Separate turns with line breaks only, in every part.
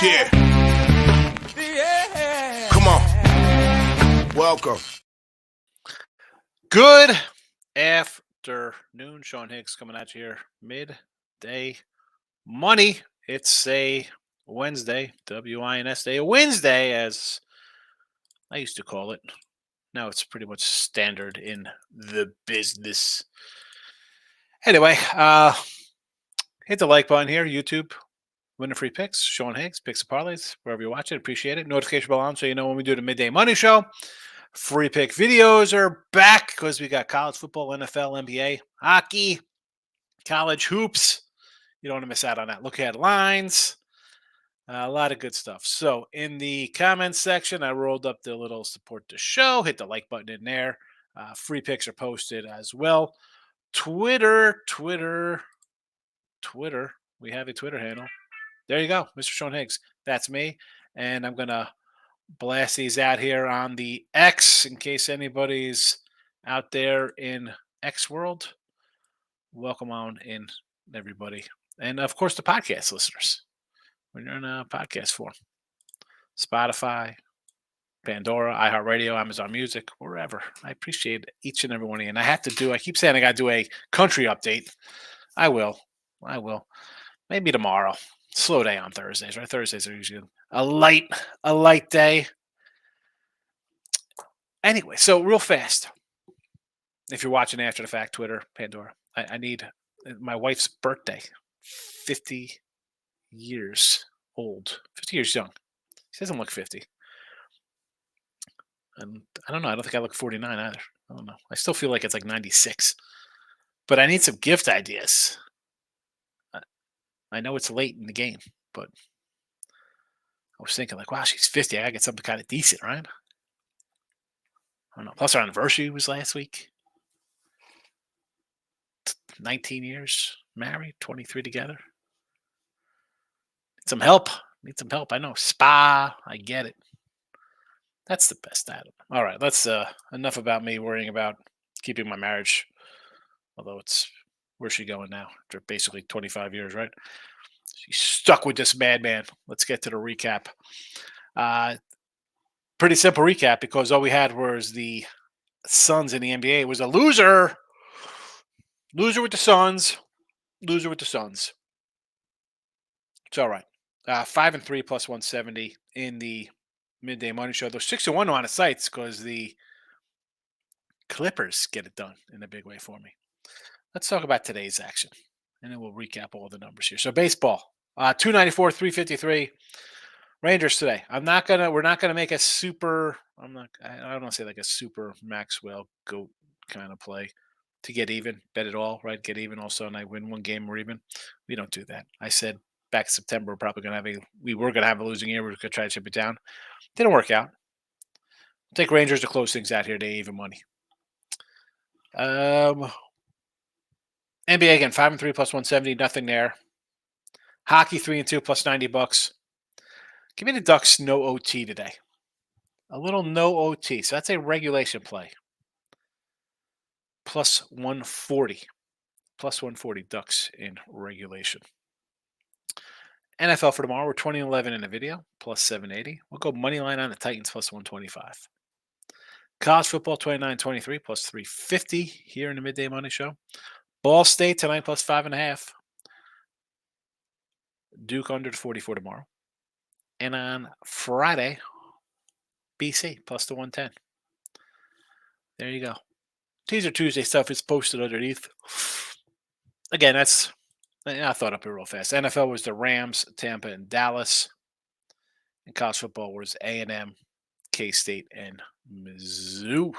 Yeah. Come on. Welcome.
Good afternoon. Sean Higgs coming at you here. Midday money. It's a Wednesday. W-I-N-S-Day. A Wednesday, as I used to call it. Now it's pretty much standard in the business. Anyway, hit the like button here. YouTube. Winning free picks. Sean Higgs. Picks and parlays. Wherever you watch it. Appreciate it. Notification bell on so you know when we do the Midday Money Show. Free pick videos are back because we got college football, NFL, NBA, hockey, college hoops. You don't want to miss out on that. Look at lines. A lot of good stuff. So in the comments section, I rolled up the little support the show. Hit the like button in there. Free picks are posted as well. Twitter. We have a Twitter handle. There you go, Mr. Sean Higgs. That's me. And I'm going to blast these out here on the X in case anybody's out there in X world. Welcome on in, everybody. And of course, the podcast listeners. When you're in a podcast form, Spotify, Pandora, iHeartRadio, Amazon Music, wherever. I appreciate each and every one of you. And I keep saying I got to do a country update. I will. Maybe tomorrow. Slow day on Thursdays, right? Thursdays are usually a light day. Anyway, so real fast, if you're watching after the fact, Twitter, Pandora, I need my wife's birthday, 50 years old, 50 years young. She doesn't look 50. And I don't know. I don't think I look 49 either. I don't know. I still feel like it's like 96. But I need some gift ideas. I know it's late in the game, but I was thinking like, wow, she's 50. I got to get something kind of decent, right? I don't know. Plus, our anniversary was last week. 19 years married, 23 together. Need some help. I know. Spa. I get it. That's the best out of it. All right. That's enough about me worrying about keeping my marriage. Although where's she going now? After basically 25 years, right? She's stuck with this madman. Let's get to the recap. Pretty simple recap because all we had was the Suns in the NBA. It was a loser. Loser with the Suns. It's all right. 5-3 plus 170 in the Midday Money Show. Those 6-1 on the sites because the Clippers get it done in a big way for me. Let's talk about today's action, and then we'll recap all the numbers here. So baseball, 294, 353. Rangers today. We're not gonna make a super. I don't want to say like a super Maxwell GOAT kind of play to get even, bet it all, right? Get even also, and I win one game or even. We don't do that. I said back in September we were gonna have a losing year. We were gonna try to chip it down. Didn't work out. Take Rangers to close things out here. They even money. NBA again, 5-3 plus 170, nothing there. Hockey 3-2 plus $90. Give me the Ducks no OT today. A little no OT. So that's a regulation play. Plus 140. Plus 140 Ducks in regulation. NFL for tomorrow, we're 20-11 in the video, plus 780. We'll go money line on the Titans, plus 125. College football, 29-23, plus 350 here in the Midday Money Show. Ball State tonight, plus 5.5. Duke under the 44 tomorrow. And on Friday, BC, plus the 110. There you go. Teaser Tuesday stuff is posted underneath. Again, I thought up here real fast. NFL was the Rams, Tampa, and Dallas. And college football was A&M, K-State, and Mizzou.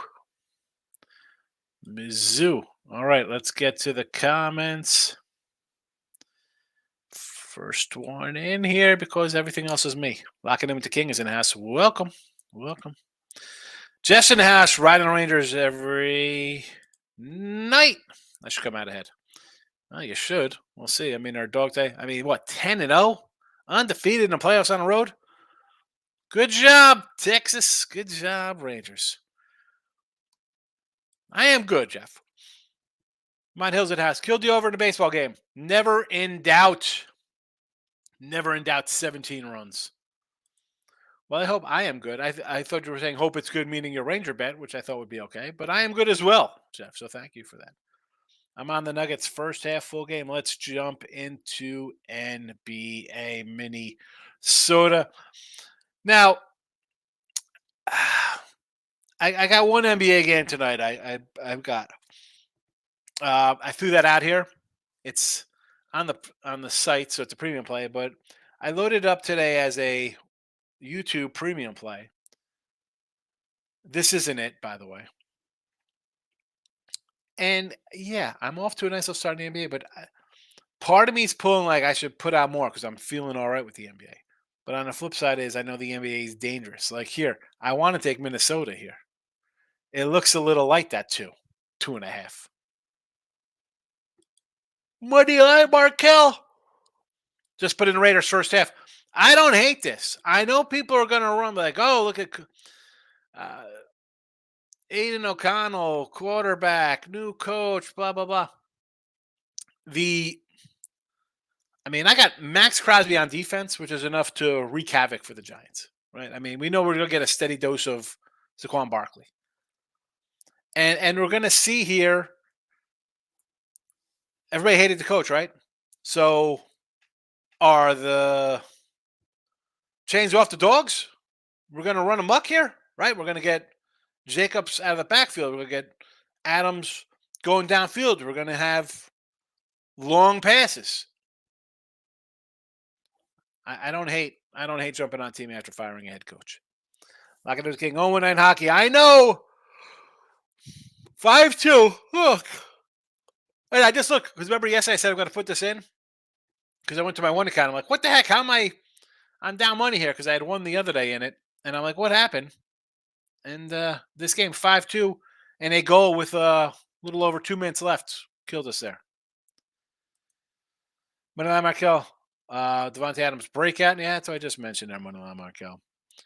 All right, let's get to the comments. First one in here because everything else is me. Locking in with the King is in the house. Welcome. Jeff's in the house, riding the Rangers every night. I should come out ahead. Oh, you should. We'll see. I mean, our dog day. 10-0? Undefeated in the playoffs on the road? Good job, Texas. Good job, Rangers. I am good, Jeff. Mount Hills at house. Killed the over in a baseball game. Never in doubt. Never in doubt. 17 runs. Well, I hope I am good. I thought you were saying hope it's good, meaning your Ranger bet, which I thought would be okay. But I am good as well, Jeff. So thank you for that. I'm on the Nuggets first half full game. Let's jump into NBA mini soda. Now, I got one NBA game tonight. I've got. I threw that out here. It's on the site, so it's a premium play. But I loaded it up today as a YouTube premium play. This isn't it, by the way. And yeah, I'm off to a nice little start in the NBA, but part of me is pulling like I should put out more because I'm feeling all right with the NBA. But on the flip side is I know the NBA is dangerous. Like here, I want to take Minnesota here. It looks a little like that too. 2.5. Money line, Markel. Just put in Raiders first half. I don't hate this. I know people are going to run like, oh, look at uh, Aiden O'Connell, quarterback, new coach, blah, blah, blah. I got Max Crosby on defense, which is enough to wreak havoc for the Giants, right? I mean, we know we're going to get a steady dose of Saquon Barkley. And we're going to see here, everybody hated the coach, right? So are the chains off the dogs? We're going to run amok here, right? We're going to get Jacobs out of the backfield. We're going to get Adams going downfield. We're going to have long passes. I don't hate jumping on team after firing a head coach. Like it was King 0-9 hockey. I know. 5-2. Look. And I just look because remember yesterday I said I'm going to put this in because I went to my one account. I'm like, what the heck? How am I? I'm down money here because I had won the other day in it, and I'm like, what happened? And this game 5-2 and a goal with a little over 2 minutes left killed us there. Manuel Markel, Devontae Adams breakout. Yeah, that's what I just mentioned there. Manuel Markel.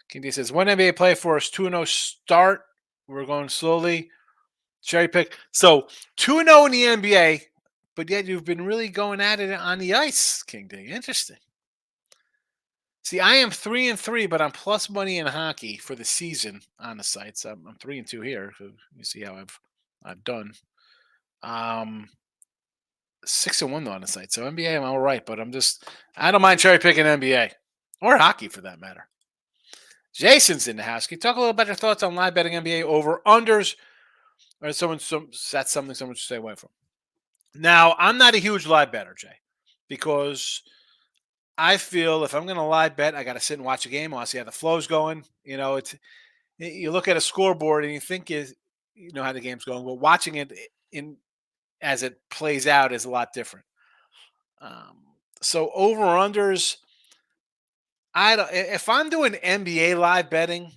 King D says one NBA play for us 2-0 start. We're going slowly. Cherry pick. So 2-0 in the NBA, but yet you've been really going at it on the ice, King D. Interesting. See, I am 3-3, but I'm plus money in hockey for the season on the sites. I'm 3-2 here. So you see how I've done. 6-1 though on the site. So NBA, I'm all right, but I don't mind cherry picking NBA or hockey for that matter. Jason's in the house. Can you talk a little about your thoughts on live betting NBA over unders? Or that's something someone should stay away from. Now, I'm not a huge live better, Jay, because I feel if I'm going to live bet, I got to sit and watch a game. I want to see how the flow's going. You look at a scoreboard and you think you know how the game's going, but watching it as it plays out is a lot different. So over unders, if I'm doing NBA live betting,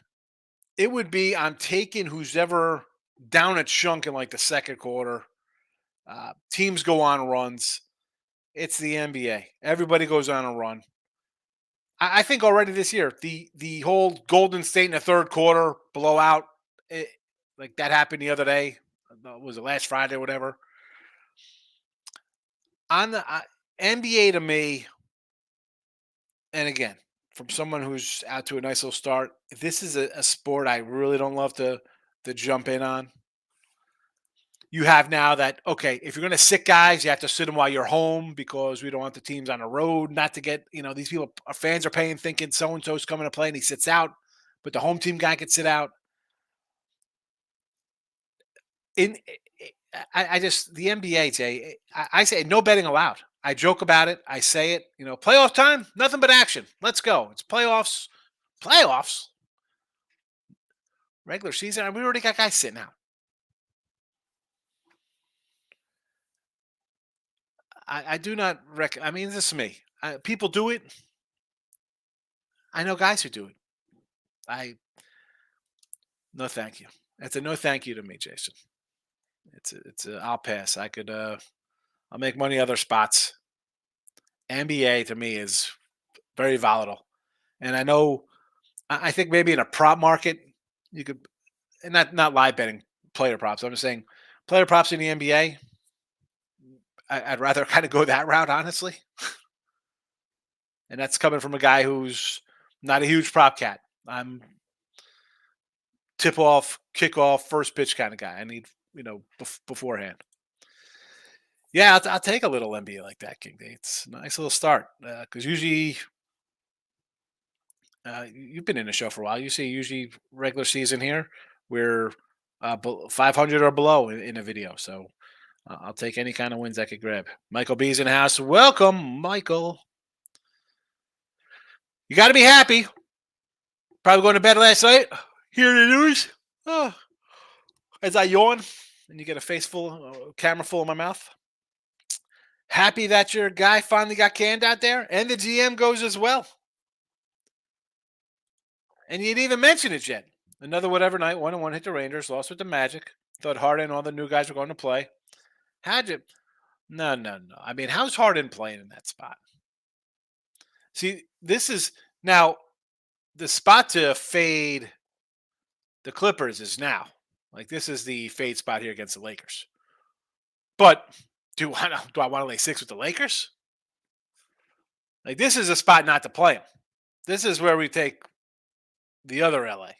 it would be I'm taking who's ever down a chunk in like the second quarter. Teams go on runs. It's the NBA. Everybody goes on a run. I think already this year, the whole Golden State in the third quarter blowout, like that happened the other day. Was it last Friday or whatever? On the NBA to me, and again, from someone who's out to a nice little start, this is a sport I really don't love to jump in on. You have now that, okay, if you're going to sit guys, you have to sit them while you're home because we don't want the teams on the road not to get, these people, our fans are paying thinking so-and-so's coming to play and he sits out, but the home team guy could sit out. I just, the NBA, Jay, I say no betting allowed. I joke about it. I say it, playoff time, nothing but action. Let's go. It's playoffs. Playoffs? Regular season, we already got guys sitting out. I do not this is me. People do it. I know guys who do it. No thank you. It's a no thank you to me, Jason. I'll pass. I'll make money other spots. NBA to me is very volatile. And I think maybe in a prop market, you could, and not live betting player props. I'm just saying player props in the NBA. I'd rather kind of go that route, honestly. And that's coming from a guy who's not a huge prop cat. I'm tip off, kickoff, first pitch kind of guy. I need, beforehand. Yeah, I'll take a little NBA like that, King Day. It's a nice little start because usually you've been in the show for a while. You see, usually regular season here, we're 500 or below in a video. So I'll take any kind of wins I could grab. Michael B's in the house. Welcome, Michael. You got to be happy. Probably going to bed last night. Hear the news. Oh, as I yawn and you get a face full, camera full of my mouth. Happy that your guy finally got canned out there, and the GM goes as well. And you didn't even mention it yet. Another whatever night, 1-1 hit the Rangers, lost with the Magic. Thought Harden and all the new guys were going to play. How'd you? No, no, no. I mean, how's Harden playing in that spot? See, this is now the spot to fade the Clippers is now. Like this is the fade spot here against the Lakers. But do I want to lay 6 with the Lakers? Like this is a spot not to play them. This is where we take the other LA.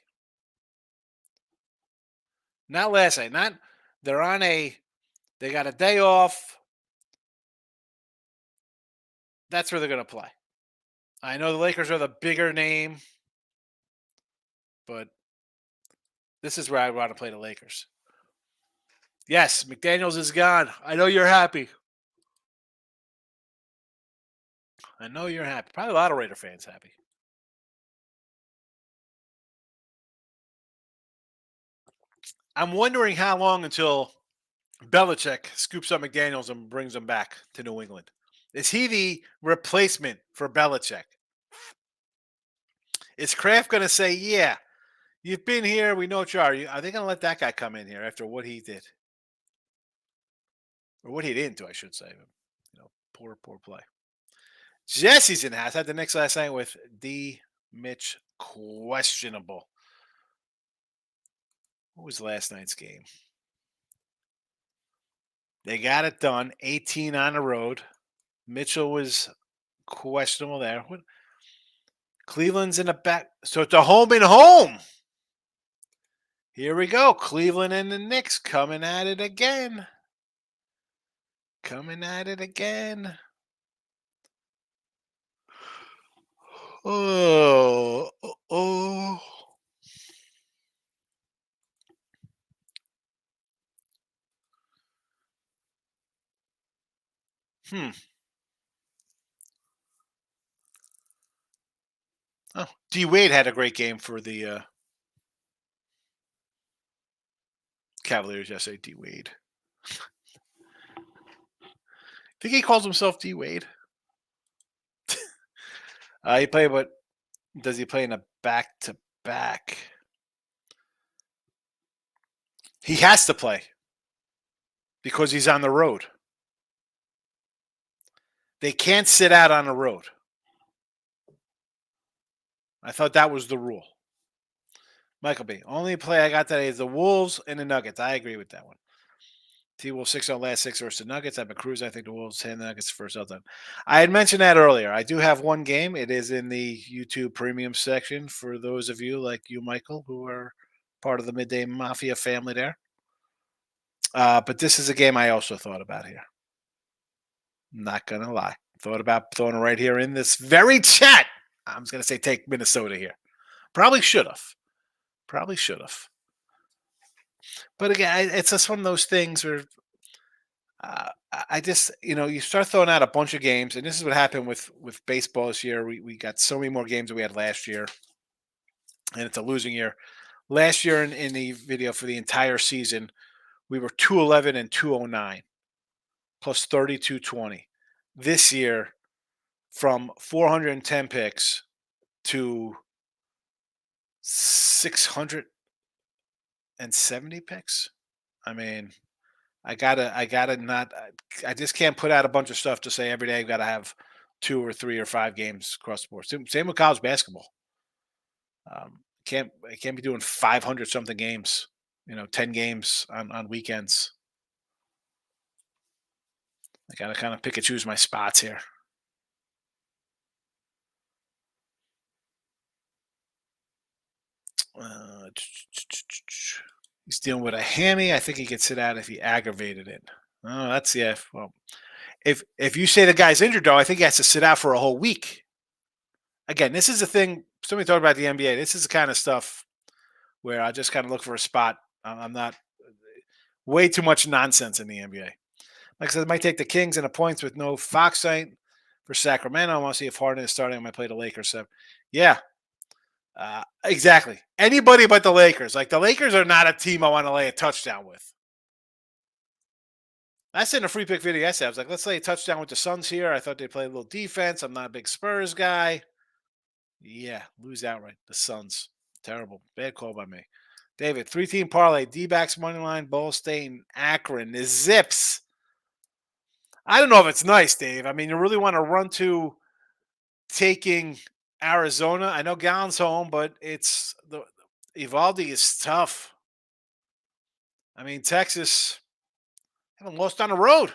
Not last night. Not they got a day off. That's where they're going to play. I know the Lakers are the bigger name, but this is where I want to play the Lakers. Yes, McDaniels is gone. I know you're happy. I know you're happy. Probably a lot of Raider fans happy. I'm wondering how long until Belichick scoops up McDaniels and brings him back to New England. Is he the replacement for Belichick? Is Kraft going to say, yeah, you've been here. We know what you are. Are they going to let that guy come in here after what he did? Or what he didn't do, I should say. Poor play. Jesse's in the house. Had the Knicks last night with D. Mitch questionable. What was last night's game? They got it done. 18 on the road. Mitchell was questionable there. Cleveland's in the back. So it's a home and home. Here we go. Cleveland and the Knicks coming at it again. Coming at it again. Oh. Oh, D Wade had a great game for the Cavaliers yesterday. D Wade. Think he calls himself D Wade? He played, but does he play in a back to back? He has to play because he's on the road. They can't sit out on the road. I thought that was the rule. Michael B. Only play I got today is the Wolves and the Nuggets. I agree with that one. T-Wolves 6-0 last 6 versus the Nuggets. I've been cruising. I think the Wolves 10 the Nuggets first out done. I had mentioned that earlier. I do have one game. It is in the YouTube premium section for those of you like you, Michael, who are part of the Midday Mafia family there. But this is a game I also thought about here. Not going to lie. Thought about throwing it right here in this very chat. I'm just going to say take Minnesota here. Probably should have. But again, it's just one of those things where I just, you start throwing out a bunch of games, and this is what happened with baseball this year. We got so many more games than we had last year, and it's a losing year. Last year in the video for the entire season, we were 211 and 209 plus 3220. This year, from 410 picks to 670 picks. I mean, I just can't put out a bunch of stuff to say every day I've got to have 2 or 3 or 5 games across the board. Same with college basketball. I can't be doing 500 something games, 10 games on weekends. I got to kind of pick and choose my spots here. Uh, he's dealing with a hammy. I think he could sit out if he aggravated it. Oh, that's yeah. Well, if you say the guy's injured, though, I think he has to sit out for a whole week. Again, this is the thing. Somebody talked about the NBA. This is the kind of stuff where I just kind of look for a spot. I'm not way too much nonsense in the NBA. Like I said, I might take the Kings and the points with no Fox site for Sacramento. I want to see if Harden is starting. I might play the Lakers. So, yeah, exactly. Anybody but the Lakers. Like the Lakers are not a team I want to lay a touchdown with. I said in a free pick video yesterday, I was like, let's lay a touchdown with the Suns here. I thought they played a little defense. I'm not a big Spurs guy. Yeah, lose outright. The Suns. Terrible. Bad call by me. David, 3-team parlay, D-backs money line, Ball State, and Akron. The Zips. I don't know if it's nice, Dave. I mean, you really want to run to taking Arizona. I know Gallon's home, but it's the Evaldi is tough. I mean, Texas haven't lost on the road.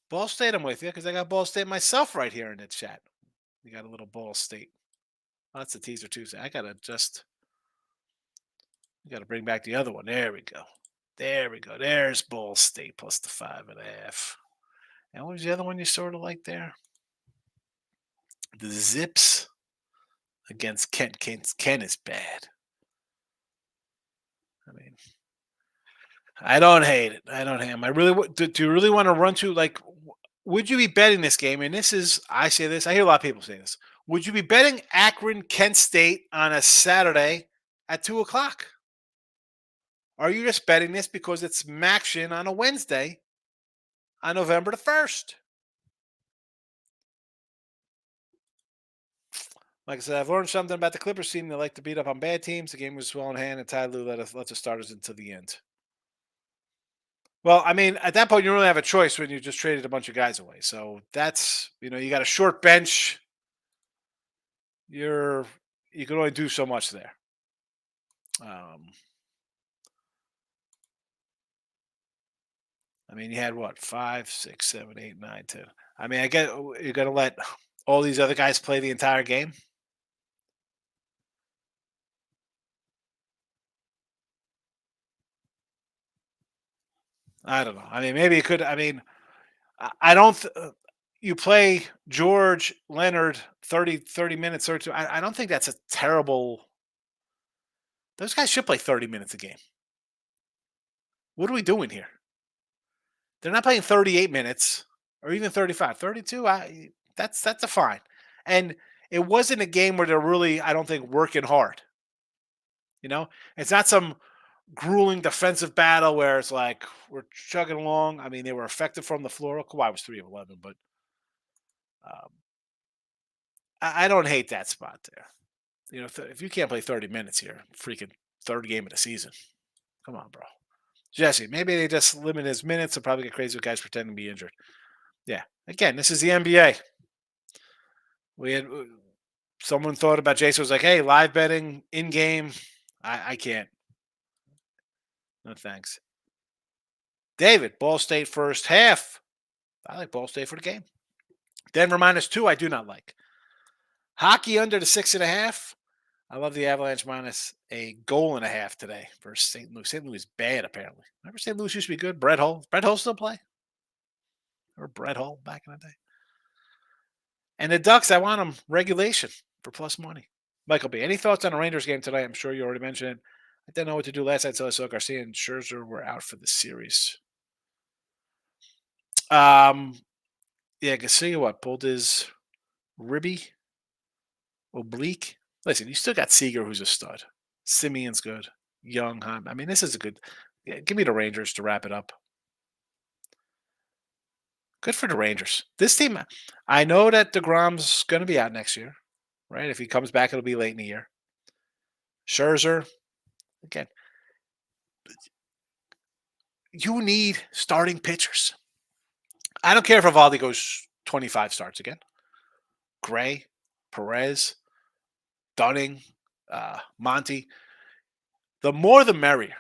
Ball State, I'm with you because I got Ball State myself right here in the chat. We got a little Ball State. Oh, that's the teaser Tuesday. I gotta bring back the other one. There we go. There we go. There's Ball State plus the 5.5. And what was the other one you sort of like there? The Zips against Kent. Kent is bad. I mean, I don't hate it. I don't hate him. I really do you really want to run to like? Would you be betting this game? And this is, I say this. I hear a lot of people say this. Would you be betting Akron Kent State on a Saturday at 2:00? Are you just betting this because it's Maction on a Wednesday on November the 1st? Like I said, I've learned something about the Clippers team. They like to beat up on bad teams. The game was well in hand, and Ty Lue let the starters until the end. Well, I mean, at that point, you don't really have a choice when you just traded a bunch of guys away. So that's, you got a short bench. You can only do so much there. I mean, you had what, 5, 6, 7, 8, 9, 10. I mean, I get you're going to let all these other guys play the entire game. I don't know. I mean, maybe it could. I mean, I don't. You play George Leonard 30 minutes or two. I don't think that's a terrible. Those guys should play 30 minutes a game. What are we doing here? They're not playing 38 minutes or even 35. 32, that's a fine. And it wasn't a game where they're really, I don't think, working hard. It's not some grueling defensive battle where it's like we're chugging along. I mean, they were effective from the floor. Kawhi was 3 of 11, but um, I don't hate that spot there. If you can't play 30 minutes here, freaking third game of the season, come on, bro. Jesse, maybe they just limit his minutes and probably get crazy with guys pretending to be injured. Yeah. Again, this is the NBA. We had someone thought about Jason was like, hey, live betting in game. I can't. No thanks. David, Ball State first half. I like Ball State for the game. Denver -2, I do not like. Hockey under the 6.5. I love the Avalanche minus a goal and a half today versus St. Louis. St. Louis is bad, apparently. Remember St. Louis used to be good? Brett Hull. Brett Hull still play? Or Brett Hull back in the day? And the Ducks, I want them regulation for plus money. Michael B., any thoughts on the Rangers game tonight? I'm sure you already mentioned it. I didn't know what to do last night until I saw Garcia and Scherzer were out for the series. Yeah, Garcia pulled his ribby oblique. Listen, you still got Seager, who's a stud. Simeon's good. Young, I mean, this is a good. Yeah, give me the Rangers to wrap it up. Good for the Rangers. This team, I know that DeGrom's going to be out next year, right? If he comes back, it'll be late in the year. Scherzer, again, you need starting pitchers. I don't care if Evaldi goes 25 starts again. Gray, Perez, Dunning, Monty. The more the merrier.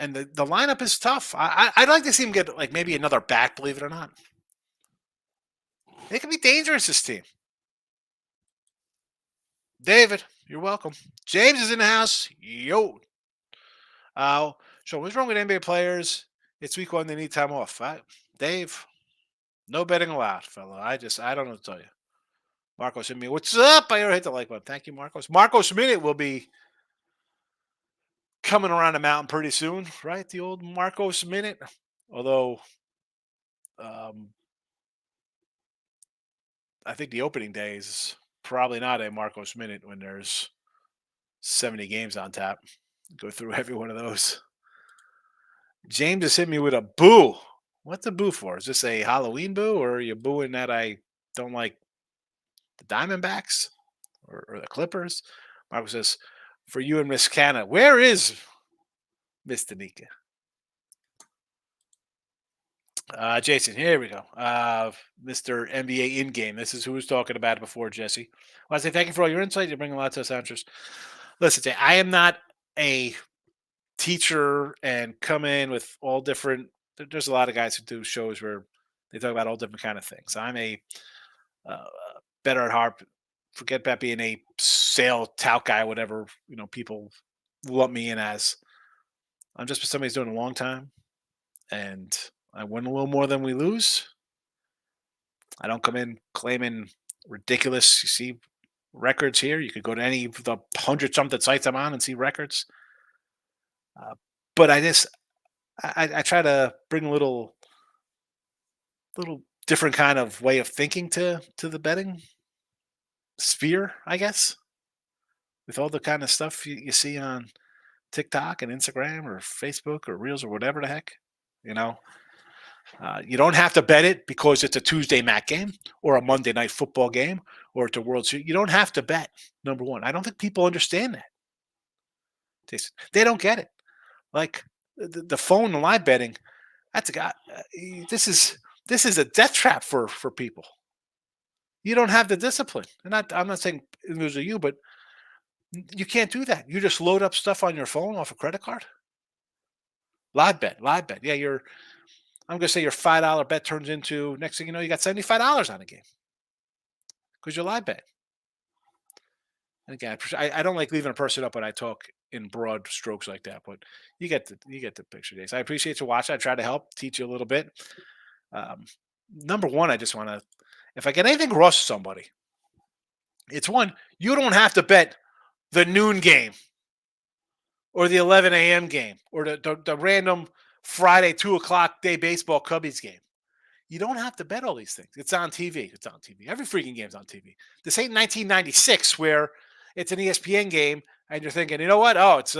And the lineup is tough. I'd like to see him get like maybe another bat, believe it or not. It could be dangerous, this team. David, you're welcome. James is in the house. Yo. Uh, so what's wrong with NBA players? It's week one. They need time off. Dave, no betting allowed, fella. I don't know what to tell you. Marcos and me. What's up? I already hit the like button. Thank you, Marcos. Marcos Minute will be coming around the mountain pretty soon, right? The old Marcos Minute. Although, um, I think the opening day is probably not a Marcos Minute when there's 70 games on tap. Go through every one of those. James just hit me with a boo. What's a boo for? Is this a Halloween boo, or are you booing that I don't like the Diamondbacks or the Clippers? Marco says, for you and Miss Canna, where is Miss Danica? Jason, here we go. Mr. NBA in game. This is who was talking about it before, Jesse. Well, I say thank you for all your insight. You're bringing a lot to us answers. Listen, Jay, I am not a teacher and come in with all different. There's a lot of guys who do shows where they talk about all different kind of things. I'm a uh, better at heart. Forget about being a sale tout guy, whatever people lump me in as. I'm just somebody who's doing it a long time, and I win a little more than we lose. I don't come in claiming ridiculous. You see records here. You could go to any of the 100 something sites I'm on and see records. But I try to bring a little different kind of way of thinking to the betting sphere, I guess, with all the kind of stuff you see on TikTok and Instagram or Facebook or Reels or whatever the heck, you know. You don't have to bet it because it's a Tuesday MAC game or a Monday night football game or it's a World Series. You don't have to bet, number one. I don't think people understand that. They don't get it. Like the phone and live betting, that's a guy. This is a death trap for people. You don't have the discipline. And I'm not saying it was you, but you can't do that. You just load up stuff on your phone off a credit card. Live bet. Yeah, I'm gonna say your $5 bet turns into next thing you know, you got $75 on a game because you're live bet. And again, I don't like leaving a person up when I talk in broad strokes like that, but you get the picture, Days. I appreciate you watching. I try to help teach you a little bit. Number one, I just want to, if I get anything across to somebody, it's one, you don't have to bet the noon game or the 11 a.m. game or the random Friday 2 o'clock day baseball Cubbies game. You don't have to bet all these things. It's on TV. It's on TV. Every freaking game's on TV. This ain't 1996 where it's an ESPN game and you're thinking, you know what? Oh, it's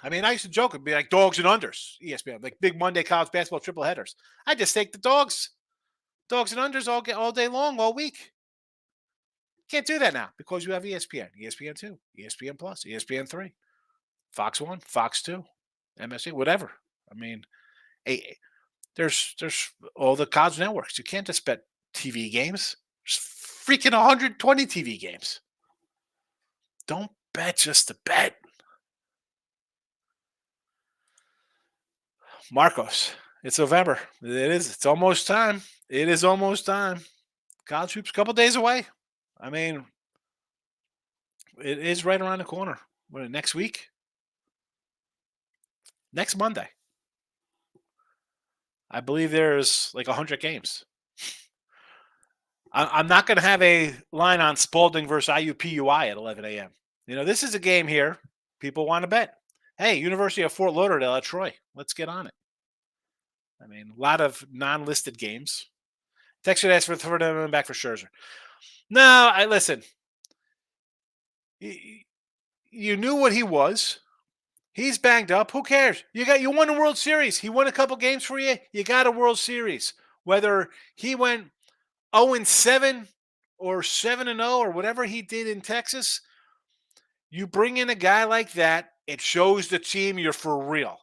I mean, I used to joke it'd be like dogs and unders, ESPN, like big Monday college basketball triple headers. I just take the dogs and unders all day long, all week. Can't do that now because you have ESPN, ESPN2, ESPN Plus, ESPN3, Fox 1, Fox 2, MSC, whatever. I mean, there's all the college networks. You can't just bet TV games. There's freaking 120 TV games. Don't bet just to bet. Marcos, it's November. It is. It's almost time. It is almost time. College hoops a couple days away. I mean, it is right around the corner. What, next week? Next Monday. I believe there's like 100 games. I'm not going to have a line on Spalding versus IUPUI at 11 a.m. This is a game here. People want to bet. Hey, University of Fort Lauderdale at Troy. Let's get on it. I mean, a lot of non-listed games. Texas asked for them back for Scherzer. No, listen. You knew what he was. He's banged up. Who cares? You won the World Series. He won a couple games for you. You got a World Series. Whether he went 0-7 or 7-0 or whatever he did in Texas, you bring in a guy like that, it shows the team you're for real.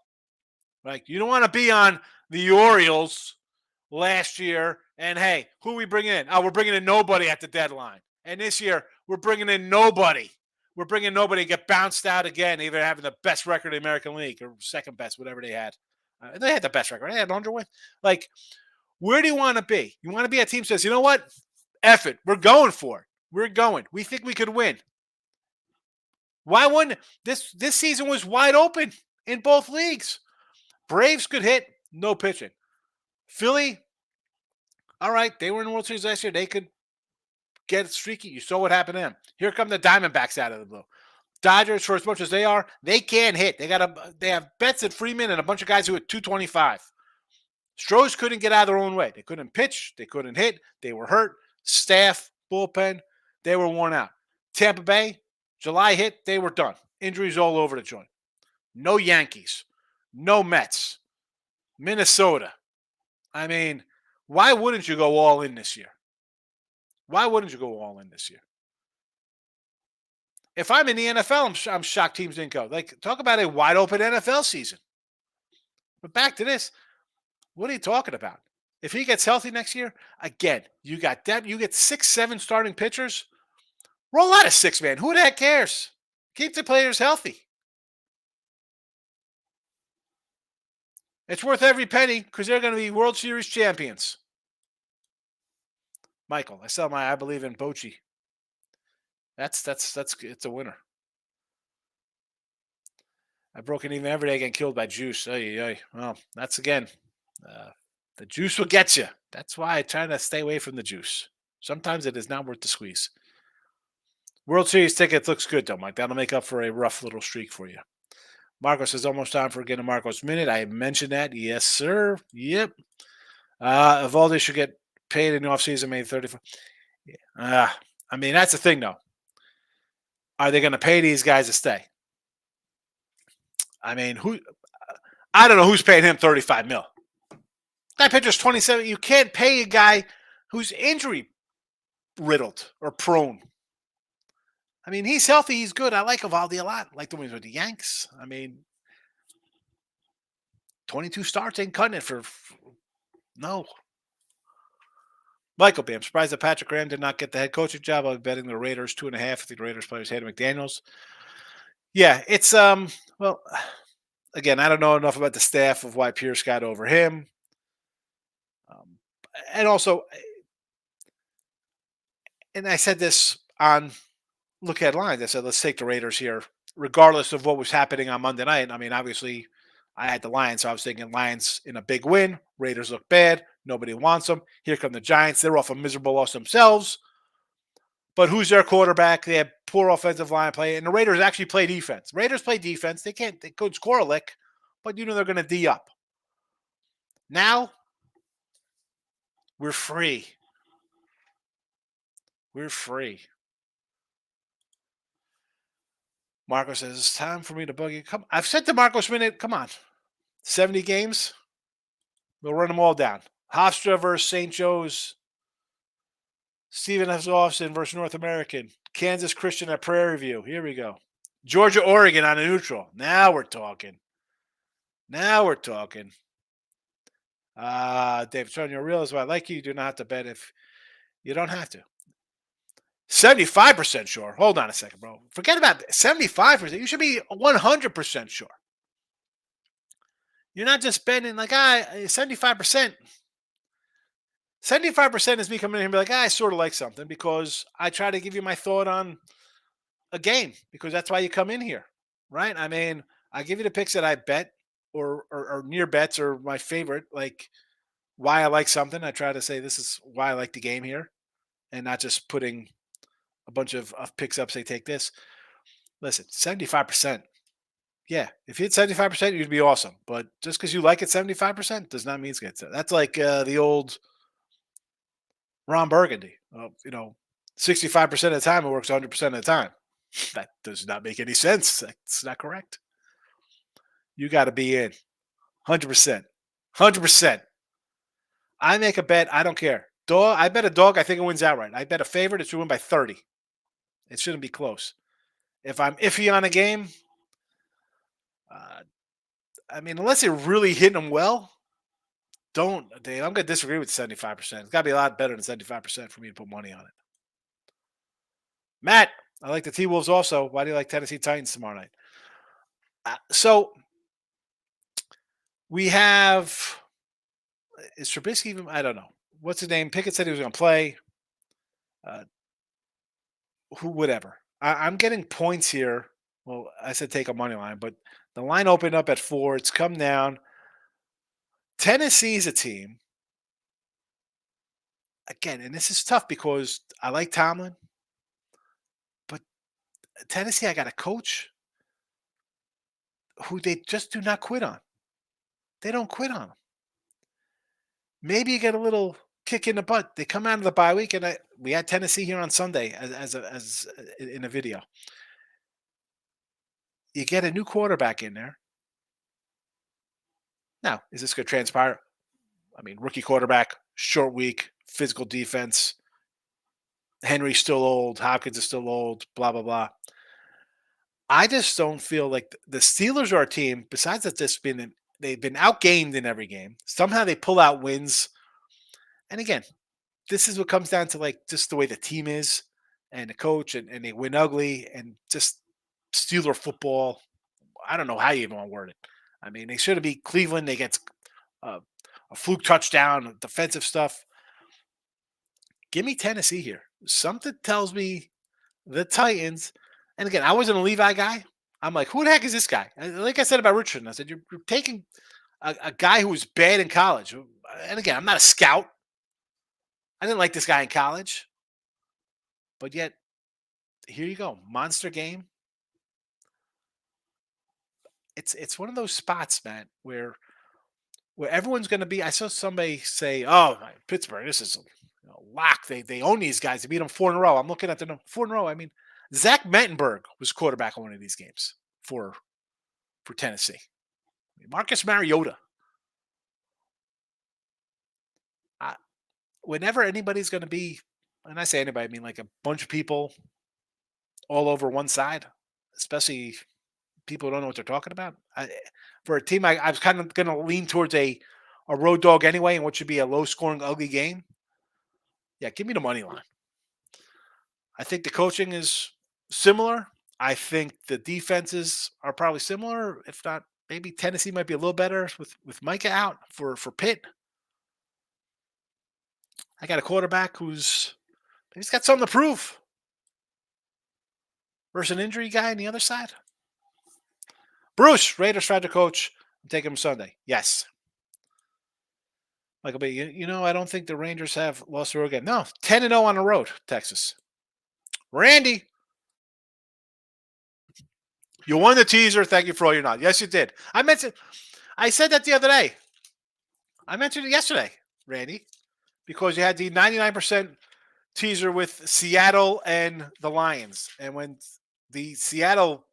Like, you don't want to be on the Orioles last year and, hey, who are we bringing in? Oh, we're bringing in nobody at the deadline. And this year, we're bringing in nobody. we're bringing nobody get bounced out again, either having the best record in the American League or second best, whatever they had. They had the best record. They had 100 wins. Like, where do you want to be? You want to be a team that says, you know what? F it. We're going for it. We're going. We think we could win. Why wouldn't this season was wide open in both leagues? Braves could hit, no pitching. Philly, all right, they were in the World Series last year. They could get streaky. You saw what happened to them. Here come the Diamondbacks out of the blue. Dodgers, for as much as they are, they can't hit. They have Betts at Freeman and a bunch of guys who hit 225. Stros couldn't get out of their own way. They couldn't pitch. They couldn't hit. They were hurt. Staff, bullpen, they were worn out. Tampa Bay, July hit, they were done. Injuries all over the joint. No Yankees. No Mets. Minnesota. I mean, why wouldn't you go all in this year? Why wouldn't you go all in this year? If I'm in the NFL, I'm shocked teams didn't go. Like, talk about a wide open NFL season. But back to this. What are you talking about? If he gets healthy next year, again, you got depth. You get 6, 7 starting pitchers. Roll out a 6-man. Who the heck cares? Keep the players healthy. It's worth every penny because they're going to be World Series champions. Michael, I believe in Bochy. That's it's a winner. I broke it even every day getting killed by juice. Well, that's again. The juice will get you. That's why I try to stay away from the juice. Sometimes it is not worth the squeeze. World Series ticket looks good, though, Mike. That'll make up for a rough little streak for you. Marcos is almost time for getting a Marcos minute. I mentioned that. Yes, sir. Yep. Evaldi should get paid in the offseason, May 34th. I mean, that's the thing, though. Are they going to pay these guys to stay? I mean, I don't know who's paying him $35 million. That pitcher's 27. You can't pay a guy who's injury riddled or prone. I mean, he's healthy. He's good. I like Evaldi a lot. I like the wins with the Yanks. I mean, 22 starts ain't cutting it for no. Michael B. I'm surprised that Patrick Graham did not get the head coaching job. I'll be betting the Raiders 2.5. I think the Raiders players hated McDaniels. Yeah, it's well, again, I don't know enough about the staff of why Pierce got over him. And also, and I said this on Look Headlines. I said, let's take the Raiders here, regardless of what was happening on Monday night. I mean, obviously, I had the Lions, so I was thinking Lions in a big win. Raiders look bad. Nobody wants them. Here come the Giants. They're off a miserable loss themselves. But who's their quarterback? They have poor offensive line play, and the Raiders actually play defense. Raiders play defense. They could score a lick, but you know they're going to D up. Now, we're free. We're free. Marco says, it's time for me to bug you. Come, I've said to Marco Schmidt, come on. 70 games. We'll run them all down. Hofstra versus St. Joe's. Stephen F. Austin versus North American. Kansas Christian at Prairie View. Here we go. Georgia, Oregon on a neutral. Now we're talking. Dave, Sean, you realize why I like you do not have to bet if you don't have to. 75% sure. Hold on a second, bro. Forget about 75%. You should be 100% sure. You're not just betting like, 75%. 75% is me coming in here and be like, I sort of like something because I try to give you my thought on a game because that's why you come in here, right? I mean, I give you the picks that I bet or near bets or my favorite, like why I like something. I try to say this is why I like the game here and not just putting a bunch of picks up, say, take this. Listen, 75%. Yeah, if you hit 75%, you'd be awesome. But just because you like it 75% does not mean it's good. That's like the old Ron Burgundy. 65% of the time it works 100% of the time. That does not make any sense. That's not correct. You got to be in 100%. 100%. I make a bet. I don't care. I bet a dog. I think it wins outright. I bet a favorite. It should win by 30. It shouldn't be close. If I'm iffy on a game, unless you're really hitting them well, I'm going to disagree with 75%. It's got to be a lot better than 75% for me to put money on it. Matt, I like the T Wolves also. Why do you like Tennessee Titans tomorrow night? So we have is Trubisky even? I don't know. What's his name? Pickett said he was going to play. Uh, who? Whatever. I'm getting points here. Well, I said take a money line, but the line opened up at 4. It's come down. Tennessee is a team again, and this is tough because I like Tomlin, but Tennessee, I got a coach who they just do not quit on. They don't quit on them. Maybe you get a little kick in the butt. They come out of the bye week, and we had Tennessee here on Sunday in a video. You get a new quarterback in there. Now, is this going to transpire? I mean, rookie quarterback, short week, physical defense. Henry's still old. Hopkins is still old. Blah blah blah. I just don't feel like the Steelers are a team. Besides that, they've been outgained in every game. Somehow they pull out wins. And again, this is what comes down to like just the way the team is and the coach, and they win ugly and just Steeler football. I don't know how you even want to word it. I mean, they should be Cleveland. They get a fluke touchdown, defensive stuff. Give me Tennessee here. Something tells me the Titans. And again, I wasn't a Levi guy. I'm like, who the heck is this guy? Like I said about Richardson, I said, you're taking a guy who was bad in college. And again, I'm not a scout. I didn't like this guy in college. But yet, here you go. Monster game. It's one of those spots, man, where everyone's going to be. I saw somebody say, "Oh, Pittsburgh, this is lock. They own these guys. They beat them 4 in a row." I'm looking at them 4 in a row. I mean, Zach Mettenberg was quarterback on one of these games for Tennessee. Marcus Mariota. I, Whenever anybody's going to be, and I say anybody, I mean like a bunch of people all over one side, especially people who don't know what they're talking about. For a team, I was kind of going to lean towards a road dog anyway, and what should be a low scoring, ugly game. Yeah, give me the money line. I think the coaching is similar. I think the defenses are probably similar. If not, maybe Tennessee might be a little better with Micah out for Pitt. I got a quarterback he's got something to prove versus an injury guy on the other side. Bruce, Raiders tried to coach. I'm taking him Sunday. Yes. Michael B, I don't think the Rangers have lost the road again. No, 10-0 on the road, Texas. Randy, you won the teaser. Thank you for all your nod. Yes, you did. I said that the other day. I mentioned it yesterday, Randy, because you had the 99% teaser with Seattle and the Lions. And when the Seattle,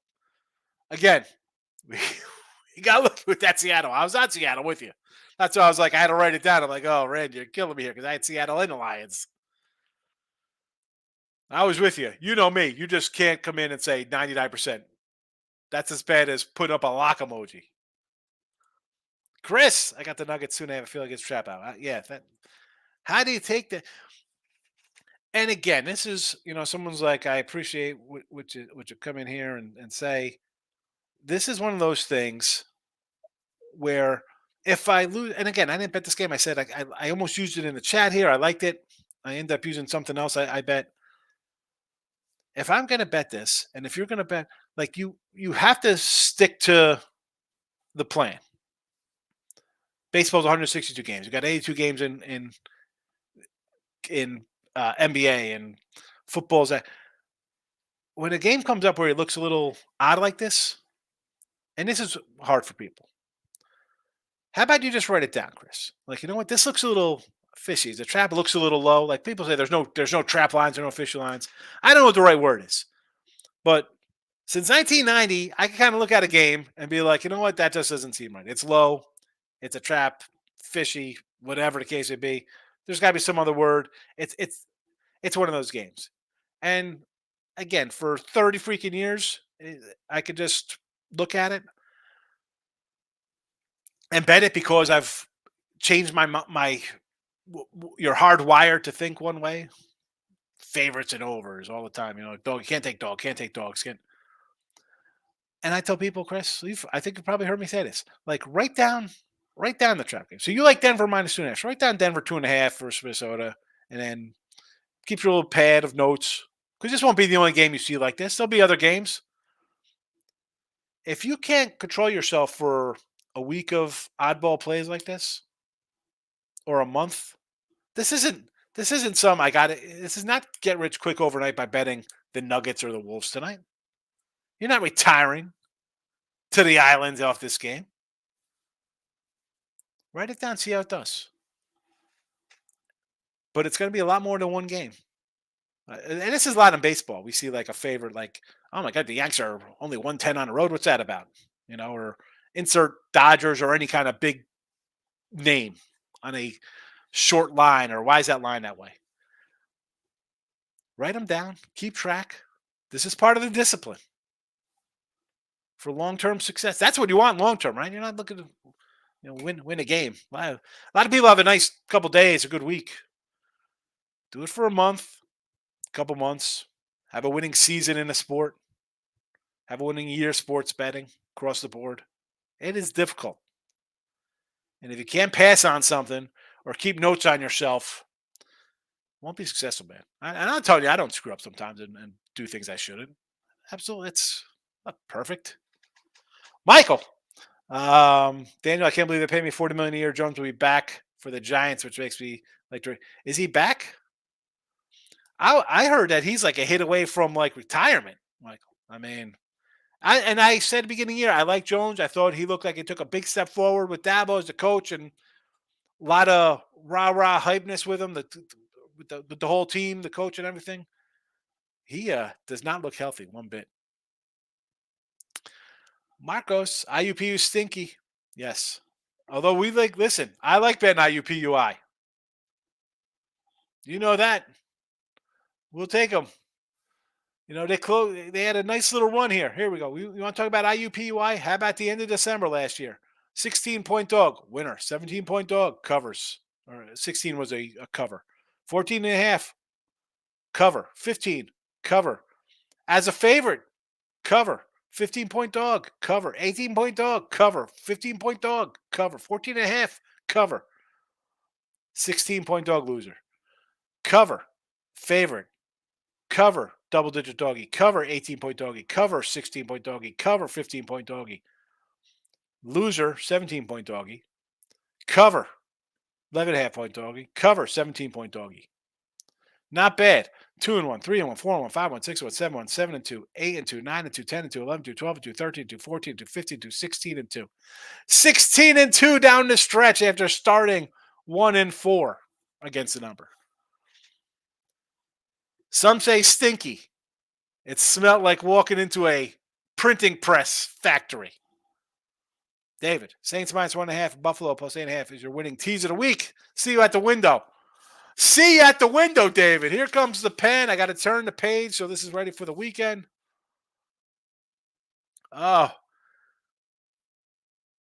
again, you got to look with that Seattle. I was on Seattle with you. That's why I was like, I had to write it down. I'm like, oh, Randy, you're killing me here because I had Seattle and the Lions. I was with you. You know me. You just can't come in and say 99%. That's as bad as putting up a lock emoji. Chris, I got the Nuggets soon. I have a feeling it's trap out. How do you take that? And again, this is, someone's like, I appreciate what you come in here and say. This is one of those things where if I lose, and again, I didn't bet this game. I said I almost used it in the chat here. I liked it. I ended up using something else. I bet. If I'm going to bet this, and if you're going to bet, like you have to stick to the plan. Baseball's 162 games. You got 82 games in NBA, and football's that. When a game comes up where it looks a little odd like this, and this is hard for people. How about you just write it down, Chris? Like, you know what? This looks a little fishy. The trap looks a little low. Like people say there's no trap lines or no official lines. I don't know what the right word is. But since 1990, I can kind of look at a game and be like, you know what? That just doesn't seem right. It's low. It's a trap, fishy, whatever the case may be. There's got to be some other word. It's one of those games. And again, for 30 freaking years, I could just look at it and bet it because I've changed you're hardwired to think one way. favorites and overs all the time. Dog, you can't take dog, can't take dogs, can't. And I tell people, Chris, I think you probably heard me say this. Like, write down the trap game. So you like Denver -2.5. So write down Denver 2.5 versus Minnesota, and then keep your little pad of notes. Because this won't be the only game you see like this. There'll be other games. If you can't control yourself for a week of oddball plays like this, or a month, this isn't some I got it. This is not get rich quick overnight by betting the Nuggets or the Wolves tonight. You're not retiring to the islands off this game. Write it down, see how it does. But it's going to be a lot more than one game. And this is a lot in baseball. We see like a favorite, like, oh my God, the Yanks are only 110 on the road. What's that about? Or insert Dodgers or any kind of big name on a short line, or why is that line that way? Write them down, keep track. This is part of the discipline for long-term success. That's what you want long-term, right? You're not looking to win a game. A lot of people have a nice couple days, a good week. Do it for a month, a couple months. Have a winning season in a sport. Have a winning year sports betting across the board. It is difficult. And if you can't pass on something or keep notes on yourself, won't be successful, man. And I'll tell you, I don't screw up sometimes and do things I shouldn't. Absolutely. It's not perfect. Michael. Daniel, I can't believe they paid me $40 million a year. Jones will be back for the Giants, which makes me like, is he back? I heard that he's like a hit away from like retirement, Michael. I mean, I said at the beginning of the year, I like Jones. I thought he looked like he took a big step forward with Dabo as the coach, and a lot of rah hypeness with him, with the whole team, the coach and everything. He does not look healthy one bit. Marcos, IUPU is stinky. Yes. Although listen, I like betting IUPUI. You know that. We'll take them. They had a nice little run here. Here we go. You want to talk about IUPUI? How about the end of December last year? 16-point dog, winner. 17-point dog, covers. Or 16 was a cover. 14.5, cover. 15, cover. As a favorite, cover. 15-point dog, cover. 18-point dog, cover. 15-point dog, cover. 14.5, cover. 16-point dog, loser. Cover. Favorite. Cover. Double-digit doggy. Cover. 18-point doggy. Cover. 16-point doggy. Cover. 15-point doggy. Loser. 17-point doggy. Cover. 11.5-point doggy. Cover. 17-point doggy. Not bad. 2-1, 3-1, 4-1, 5-1, 6-1, 7-1, 7-2, 8-2, 9-2, 10-2, 11-2, 12-2, 13-2, 14-2, 15-2, 16-2. 16-2 down the stretch after starting 1-4 against the number. Some say stinky. It smelled like walking into a printing press factory. David, Saints -1.5, Buffalo +8.5 is your winning teaser of the week. See you at the window. See you at the window, David. Here comes the pen. I got to turn the page, so this is ready for the weekend. Oh.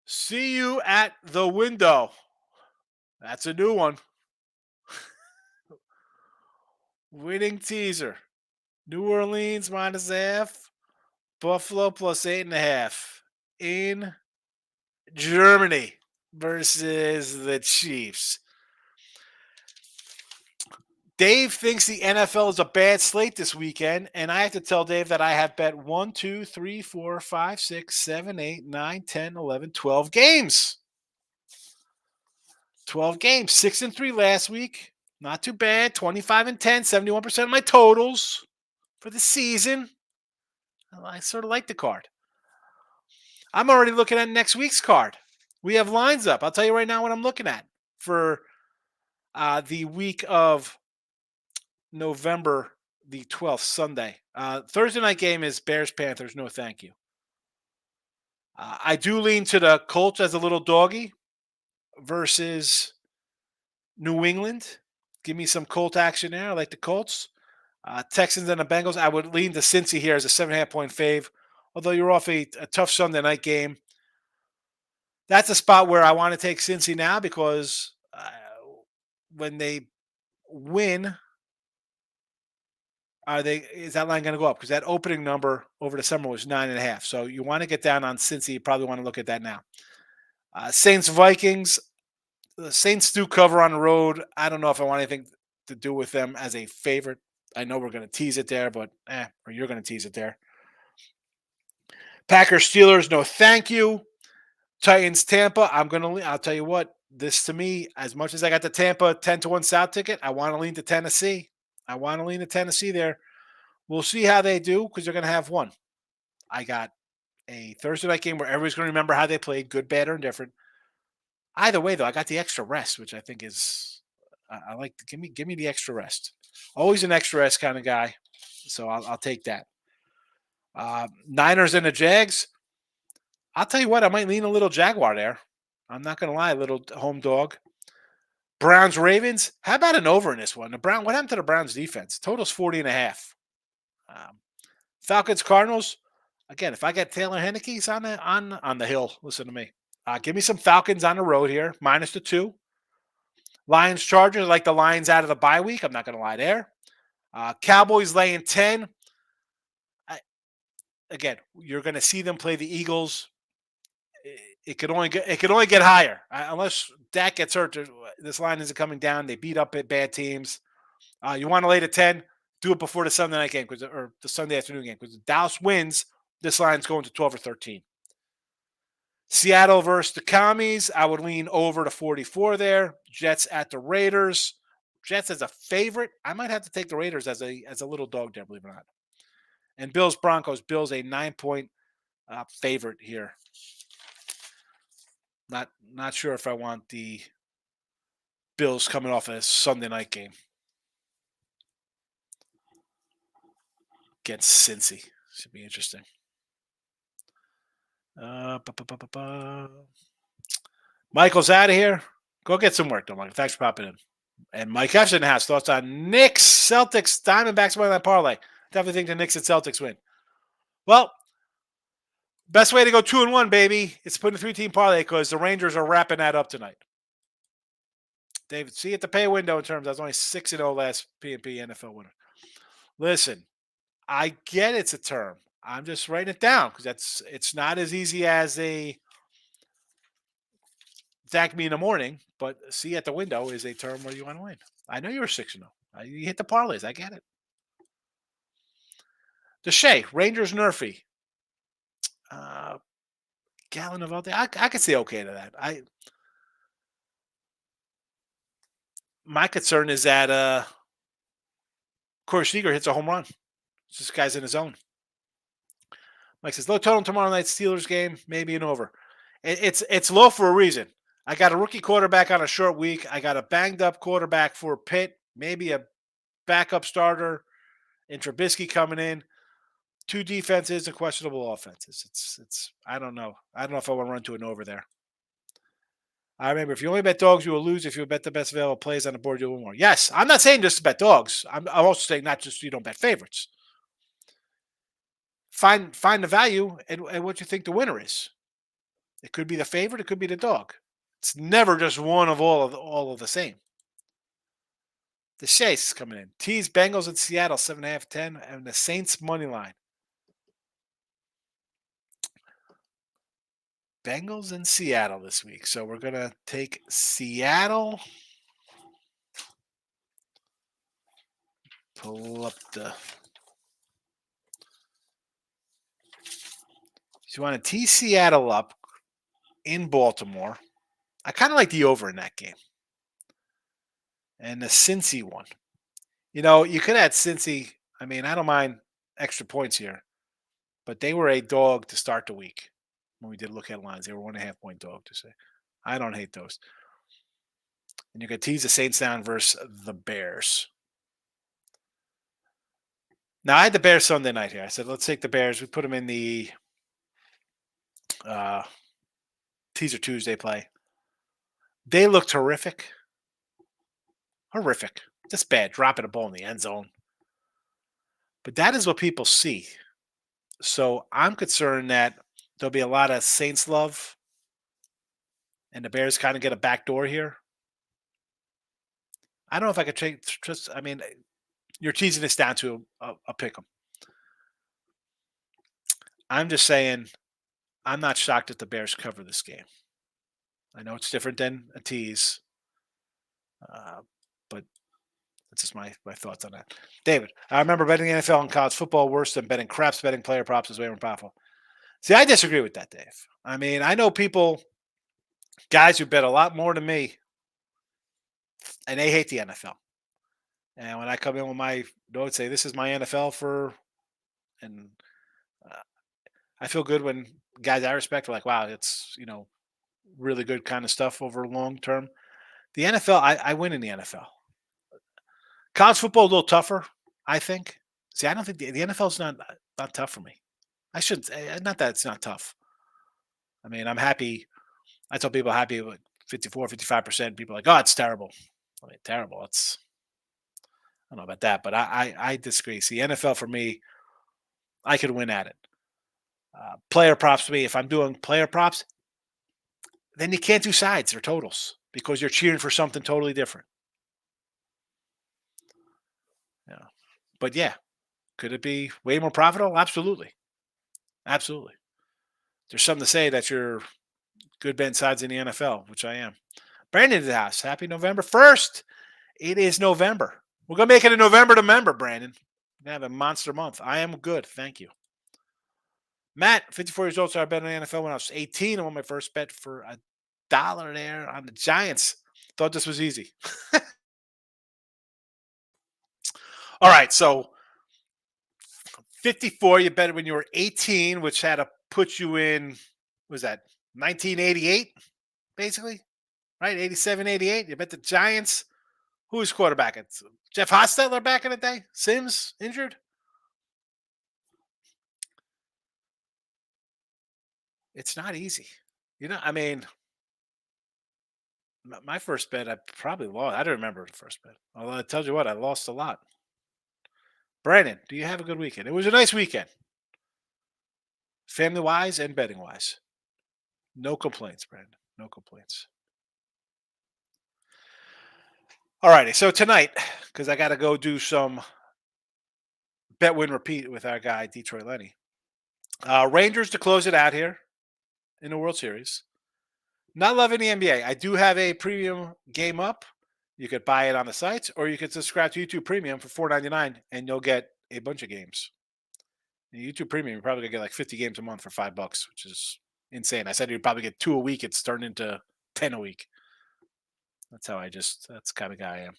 See you at the window. That's a new one. Winning teaser. New Orleans -1.5. Buffalo +8.5. In Germany versus the Chiefs. Dave thinks the NFL is a bad slate this weekend, and I have to tell Dave that I have bet 1, 2, 3, 4, 5, 6, 7, 8, 9, 10, 11, 12 games. 12 games. 6-3 last week. Not too bad. 25-10, 71% of my totals for the season. I sort of like the card. I'm already looking at next week's card. We have lines up. I'll tell you right now what I'm looking at for the week of November the 12th, Sunday. Thursday night game is Bears-Panthers. No, thank you. I do lean to the Colts as a little doggy versus New England. Give me some Colt action there. I like the Colts. Texans and the Bengals. I would lean to Cincy here as a 7.5-point fave. Although you're off a tough Sunday night game. That's a spot where I want to take Cincy now because when they win Is that line going to go up? Because that opening number over the summer was 9.5. So you want to get down on Cincy. You probably want to look at that now. Saints Vikings. The Saints do cover on the road. I don't know if I want anything to do with them as a favorite. I know we're going to tease it there, but or you're going to tease it there. Packers Steelers, no thank you. Titans Tampa, I'll tell you what, this to me, as much as I got the Tampa 10-1 South ticket, I want to lean to Tennessee. I want to lean to Tennessee there. We'll see how they do because they're going to have one. I got a Thursday night game where everybody's going to remember how they played, good, bad, or indifferent. Either way, though, I got the extra rest, which I think is I like. Give me the extra rest. Always an extra rest kind of guy, so I'll take that. Niners and the Jags. I'll tell you what, I might lean a little Jaguar there. I'm not going to lie, little home dog. Browns Ravens. How about an over in this one? What happened to the Browns defense? Total's 40.5. Falcons Cardinals. Again, if I get Taylor Heineke's on the hill, listen to me. Give me some Falcons on the road here, minus the 2. Lions Chargers. I like the Lions out of the bye week. I'm not going to lie there. Cowboys laying 10. Again, you're going to see them play the Eagles. It could only get higher unless Dak gets hurt. This line isn't coming down. They beat up at bad teams. You want to lay to 10? Do it before the Sunday night game or the Sunday afternoon game because Dallas wins. This line's going to 12 or 13. Seattle versus the Commies. I would lean over to 44 there. Jets at the Raiders. Jets as a favorite. I might have to take the Raiders as a little dog there, believe it or not. And Bills Broncos. Bills a 9-point favorite here. Not sure if I want the Bills coming off a Sunday night game against Cincy. Should be interesting. Michael's out of here. Go get some work, though, Mike. Thanks for popping in. And Mike Efson has thoughts on Knicks, Celtics, Diamondbacks winning that parlay. Definitely think the Knicks and Celtics win. Well, best way to go 2-1, baby. It's putting a 3-team parlay because the Rangers are wrapping that up tonight. David, see you at the pay window in terms. I was only 6-0 last P&P NFL winner. Listen, I get it's a term. I'm just writing it down because it's not as easy as a thank me in the morning, but see at the window is a term where you want to win. I know you're 6-0. You hit the parlays. I get it. Deshae, Rangers Nerfy. Gallon of all day. I could say okay to that. My concern is that Corey Seager hits a home run. This guy's in his zone. Mike says low total tomorrow night Steelers game, maybe an over. It's low for a reason. I got a rookie quarterback on a short week. I got a banged up quarterback for Pitt, maybe a backup starter in Trubisky coming in. 2 defenses and questionable offenses. It's I don't know. I don't know if I want to run to an over there. I remember if you only bet dogs, you will lose. If you bet the best available plays on the board, you'll win more. Yes, I'm not saying just to bet dogs. I'm also saying not just you don't bet favorites. Find the value and what you think the winner is. It could be the favorite. It could be the dog. It's never just one of all of the same. The Chase coming in. Tease Bengals in Seattle 7.5, 10, and the Saints money line. Bengals in Seattle this week. So we're going to take Seattle. Pull up the. So you want to tee Seattle up in Baltimore. I kind of like the over in that game. And the Cincy one. You know, you could add Cincy. I mean, I don't mind extra points here. But they were a dog to start the week. When we did look at lines, they were 1.5 point dog to say. I don't hate those. And you could tease the Saints down versus the Bears. Now, I had the Bears Sunday night here. I said, let's take the Bears. We put them in the teaser Tuesday play. They looked horrific. Horrific. Just bad. Dropping a ball in the end zone. But that is what people see. So I'm concerned that there'll be a lot of Saints love. And the Bears kind of get a back door here. I don't know if I could trust. I mean, you're teasing this down to a pick 'em. I'm just saying, I'm not shocked that the Bears cover this game. I know it's different than a tease, but that's just my thoughts on that. David, I remember betting the NFL and college football worse than betting craps. Betting player props is way more powerful. See, I disagree with that, Dave. I mean, I know people, guys who bet a lot more than me, and they hate the NFL. And when I come in with my notes, say this is my NFL and uh, I feel good when guys I respect are like, wow, it's really good kind of stuff over long term. The NFL, I win in the NFL. College football a little tougher, I think. See, I don't think the NFL is not tough for me. I should not that it's not tough. I mean, I'm happy. I tell people happy with 54, 55%. People are like, oh, it's terrible. I mean, terrible. I don't know about that, but I disagree. See, NFL for me, I could win at it. Player props to me, if I'm doing player props, then you can't do sides or totals because you're cheering for something totally different. Yeah. But yeah, could it be way more profitable? Absolutely. Absolutely. There's something to say that you're good betting sides in the NFL, which I am. Brandon in the house. Happy November 1st. It is November. We're going to make it a November to member, Brandon. We're going to have a monster month. I am good. Thank you. Matt, 54 years old, started betting on the NFL when I was 18. I won my first bet for $1 there on the Giants. Thought this was easy. All right, so 54, you bet it when you were 18, which had to put you in, what was that, 1988, basically? Right, 87, 88. You bet the Giants. Who was quarterback? It's Jeff Hostetler back in the day? Sims injured? It's not easy. I mean, my first bet, I probably lost. I don't remember the first bet. Although I tell you what, I lost a lot. Brandon, do you have a good weekend? It was a nice weekend. Family wise and betting wise. No complaints, Brandon. No complaints. All righty. So tonight, because I got to go do some bet win repeat with our guy, Detroit Lenny. Rangers to close it out here in the World Series. Not loving the NBA. I do have a premium game up. You could buy it on the sites, or you could subscribe to YouTube Premium for $4.99, and you'll get a bunch of games. In YouTube Premium, you're probably gonna get like 50 games a month for $5, which is insane. I said you'd probably get 2 a week. It's turned into 10 a week. That's the kind of guy I am.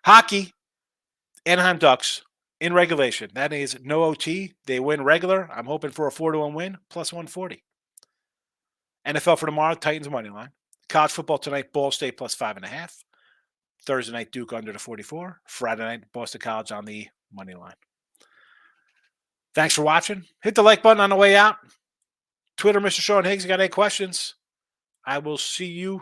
Hockey, Anaheim Ducks in regulation. That is no OT. They win regular. I'm hoping for a 4-1 win, plus 140. NFL for tomorrow, Titans money line. College football tonight, Ball State plus 5.5. Thursday night, Duke under the 44. Friday night, Boston College on the money line. Thanks for watching. Hit the like button on the way out. Twitter, Mr. Sean Higgs. You got any questions? I will see you